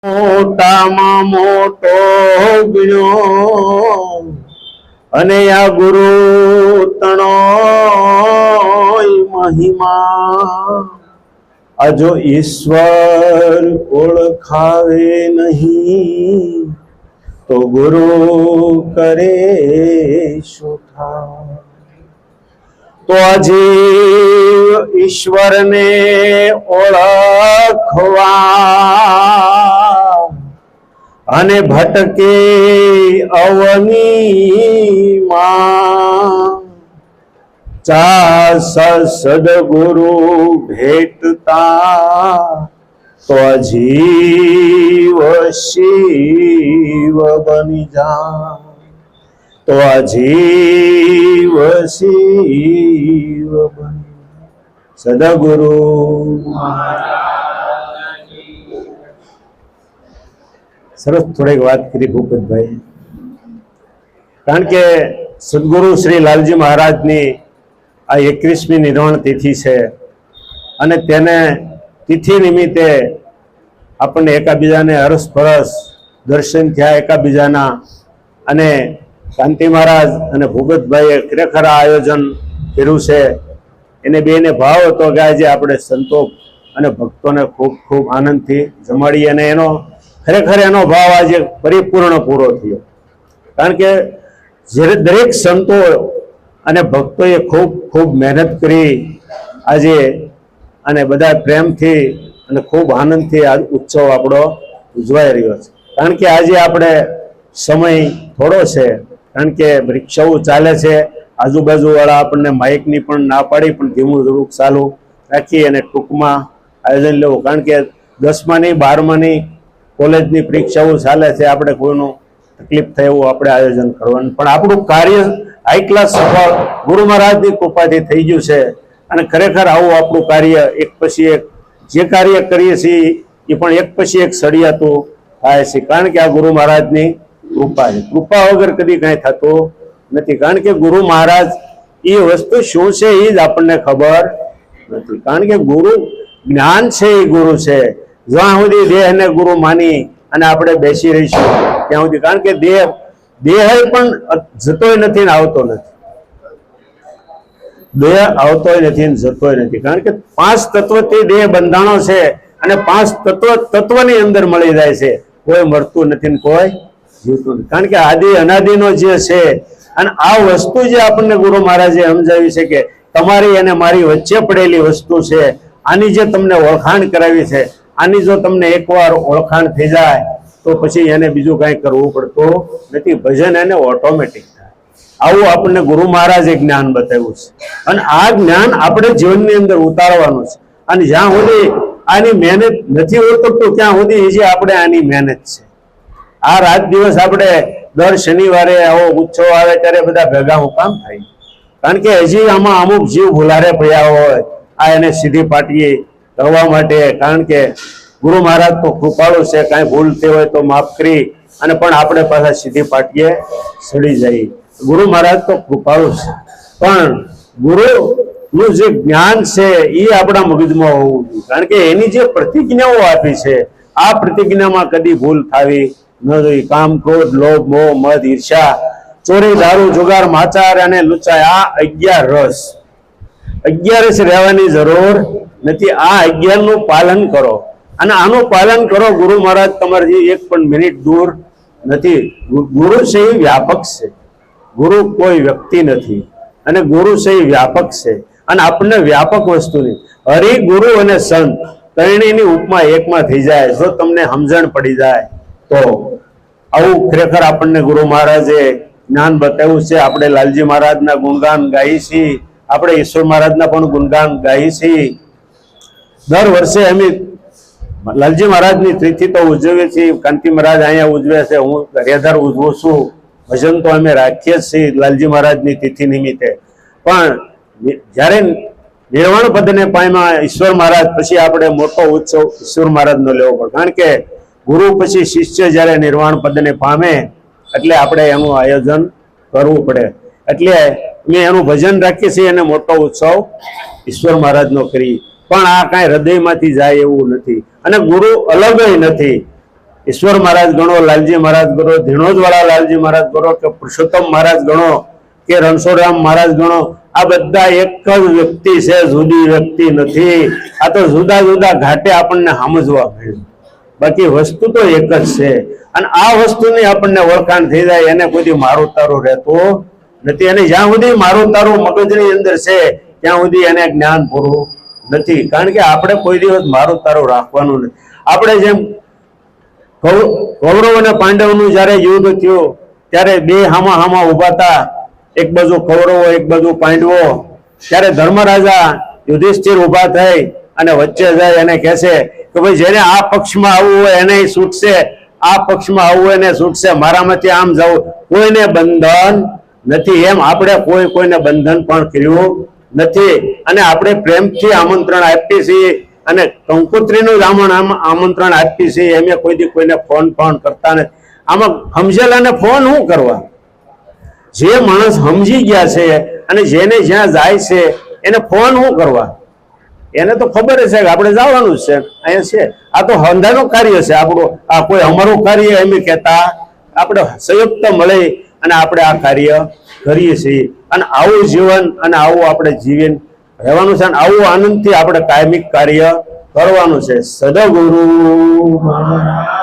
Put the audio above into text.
મોટામાં મોટો ગણ્યો અને આ ગુરુ તણો મહિમા આજો ઈશ્વર ઓળખાવે નહીં તો ગુરુ કરે શું થાય। તો અજીવ ઈશ્વરને ઓળખવા અને ભટકે અવનીમાં ચાસ સદગુરુ ભેટતા તો અજીવ શિવ બની જા। તો અજીવ શિવ બની સદગુરુ સરસ થોડીક વાત કરી ભૂપતભાઈ, કારણ કે સદગુરુ શ્રી લાલજી મહારાજની આ 21મી નિર્વાણ તિથિ છે અને તેને તિથિ નિમિત્તે આપણને એકાબીજાને હરસપરસ દર્શન થયા એકાબીજાના, અને શાંતિ મહારાજ અને ભૂપતભાઈએ ખરેખર આયોજન કર્યું છે। એને બેને ભાવ હતો કે આજે આપણે સંતો અને ભક્તોને ખૂબ ખૂબ આનંદથી જમાડીએ, અને એનો ખરેખર એનો ભાવ આજે પરિપૂર્ણ પૂરો થયો। કારણ કે દરેક સંતો અને ભક્તોએ ખૂબ ખૂબ મહેનત કરી આજે, અને બધા પ્રેમથી અને ખૂબ આનંદથી આ ઉત્સવ આપણો ઉજવાઈ રહ્યો છે। કારણ કે આજે આપણે સમય થોડો છે, કારણ કે પરીક્ષાઓ ચાલે છે, આજુબાજુવાળા આપણને માઇકની પણ ના પાડી, પણ ધીમું ધીમું ચાલુ રાખી અને ટૂંકમાં આયોજન લેવું। કારણ કે 10માની 12માની કોલેજની પરીક્ષાઓ ચાલે છે, આપણે કોઈનું તકલીફ થાય એવું આપણે આયોજન કરવાનું, પણ આપણું કાર્ય હાઈ ક્લાસ સફળ ગુરુ મહારાજની કૃપાથી થઈ ગયું છે। અને ખરેખર આવું આપણું કાર્ય એક પછી એક જે કાર્ય કરીએ છીએ એ પણ એક પછી એક સળિયાતું થાય છે, કારણ કે આ ગુરુ મહારાજની કૃપા છે। કૃપા વગર કદી કાંઈ થતું નથી, કારણ કે ગુરુ મહારાજ એ વસ્તુ શું છે એ જ આપણને ખબર નથી। કારણ કે ગુરુ જ્ઞાન છે એ ગુરુ છે, જ્યાં સુધી દેહને ગુરુ માની અને આપણે બેસી રહીશું ત્યાં સુધી, કારણ કે દેહ પણ જતોય નથી ને આવતો નથી, દેહ આવતોય નથી ને જતોય નથી, કારણ કે 5 તત્વથી દેહ બંધાણો છે અને 5 તત્વની અંદર મળી જાય છે, કોઈ મરતું નથી ને કોઈ જીવતું નથી। કારણ કે આદિ અનાદિનો જે છે, અને આ વસ્તુ જે આપણને ગુરુ મહારાજે સમજાવી છે કે તમારી અને મારી વચ્ચે પડેલી વસ્તુ છે, આની જે તમને ઓળખાણ કરાવી છે, આની જો તમને એકવાર ઓળખાણ થઈ જાય તો પછી એને બીજું કાંઈ કરવું પડતું નથી, ભજન એને ઓટોમેટિક થાય। આવું આપણને ગુરુ મહારાજે જ્ઞાન બતાવ્યું છે, અને આ જ્ઞાન આપણે જીવનની અંદર ઉતારવાનું છે। અને જ્યાં સુધી આની મહેનત નથી ઉતરતું ત્યાં સુધી હજી આપણે આની મહેનત છે। આ રાત દિવસ આપણે દર શનિવારે આવો ઉત્સવ આવે ત્યારે બધા ભેગા હું કામ થાય, કારણ કે હજી આમાં અમુક જીવ ભૂલારે પડ્યા હોય આ એને સીધી પાટીએ કરવા માટે, કારણ કે ગુરુ મહારાજ તો કૃપાળુ છે, કાંઈ ભૂલ થઈ હોય તો માફ કરી અને પણ આપણે પાછા સીધી પાટીએ સડી જઈએ। ગુરુ મહારાજ તો કૃપાળુ છે, પણ ગુરુનું જે જ્ઞાન છે એ આપણા મગજમાં હોવું જોઈએ, કારણ કે એની જે પ્રતિજ્ઞાઓ આપી છે આ પ્રતિજ્ઞામાં કદી ભૂલ થાવી ન જોઈએ। કામ, ક્રોધ, લોભ, મોહ, મદ, ઈર્ષા, ચોરી, દારૂ, જુગાર, માચાર અને લુચાઈ, આ 11 રસ રહેવાની જરૂર નથી। આ 11 નું પાલન કરો અને આનું પાલન કરો। ગુરુ મહારાજ તમારી એક પણ મિનિટ દૂર નથી। ગુરુ છે એ વ્યાપક છે, ગુરુ કોઈ વ્યક્તિ નથી, અને ગુરુ છે એ વ્યાપક છે, અને આપણને વ્યાપક વસ્તુની હરિ, ગુરુ અને સંત ત્રણેયની ઉપમા એકમાં થઈ જાય જો તમને સમજણ પડી જાય તો। આવું ખરેખર આપણને ગુરુ મહારાજે જ્ઞાન બતાવ્યું છે। આપણે લાલજી મહારાજના ગુણગાન ગાઈએ છીએ, આપણે ઈશ્વર મહારાજના પણ ગુણગાન ગાઈએ છીએ। દર વર્ષે અમે લાલજી મહારાજની તિથિ તો ઉજવીએ છીએ, કાંતિ મહારાજ અહીંયા ઉજવે છે, હું ઘરેધાર ઉજવું છું, ભજન તો અમે રાખીએ જ છીએ લાલજી મહારાજની તિથિ નિમિત્તે, પણ જ્યારે નિર્વાણ પદને પામ્યા ઈશ્વર મહારાજ પછી આપણે મોટો ઉત્સવ ઈશ્વર મહારાજનો લેવો પડે, કારણ કે ગુરુ પછી શિષ્ય જ્યારે નિર્વાણ પદને પામે એટલે આપણે એનું આયોજન કરવું પડે। એટલે મેં એનું ભજન રાખીએ છીએ અને મોટો ઉત્સવ ઈશ્વર મહારાજનો કરી, પણ આ કાંઈ હૃદયમાંથી જાય એવું નથી અને ગુરુ અલગ નથી। ઈશ્વર મહારાજ ગણો, લાલજી મહારાજ ગણો, ધીણોજવાળા લાલજી મહારાજ ગણો, કે પુરુષોત્તમ મહારાજ ગણો, કે રણછોડરામ મહારાજ ગણો, આ બધા એક જ વ્યક્તિ છે, જુદી વ્યક્તિ નથી. આ તો જુદા જુદા ઘાટે આપણને સમજવા મળ્યું, બાકી વસ્તુ તો એક જ છે. અને આ વસ્તુની આપણને ઓળખાણ થઈ જાય, એને કોઈ મારું તારું રહેતો નથી. અને જ્યાં સુધી મારું તારું મગજની અંદર છે ત્યાં સુધી એને જ્ઞાન પૂરું નથી. કારણ કે આપણે કોઈ દિવસ મારું તારું રાખવાનું નથી. આપણે જેમ કૌરવ અને પાંડવનું જયારે યુદ્ધ થયું ત્યારે બે હામા હામા ઉભા હતા, એક બાજુ કૌરવો એક બાજુ પાંડવો. ત્યારે ધર્મરાજા યુધિષ્ઠિર ઉભા થઈ અને વચ્ચે જાય અને કહે છે કે ભાઈ જેને આ પક્ષમાં આવવું હોય એને છૂટશે, આ પક્ષમાં આવવું હોય એને છૂટશે, મારામાંથી આમ જવું, કોઈને બંધન નથી. એમ આપણે કોઈને બંધન પણ કર્યું નથી. અને આપણે પ્રેમથી આમંત્રણ આપીએ છીએ અને કંકોત્રીનું આમંત્રણ આપીએ છીએ. એમ કોઈને ફોન કરતા નથી. આમાં સમજેલાને ફોન શું કરવા? જે માણસ સમજી ગયા છે અને જેને જ્યાં જાય છે એને ફોન શું કરવા? એને તો ખબર છે કે આપણે જવાનું છે, અહીંયા છે. આ તો હંધાનું કાર્ય છે આપણું, આ કોઈ અમારું કાર્ય એમ કહેતા આપણે સંયુક્ત મળી અને આપણે આ કાર્ય કરીએ છીએ. અને આવું જીવન અને આવું આપણે જીવન રહેવાનું છે અને આવું આનંદથી આપણે કાયમિક કાર્ય કરવાનું છે. સદગુરુ મહારાજ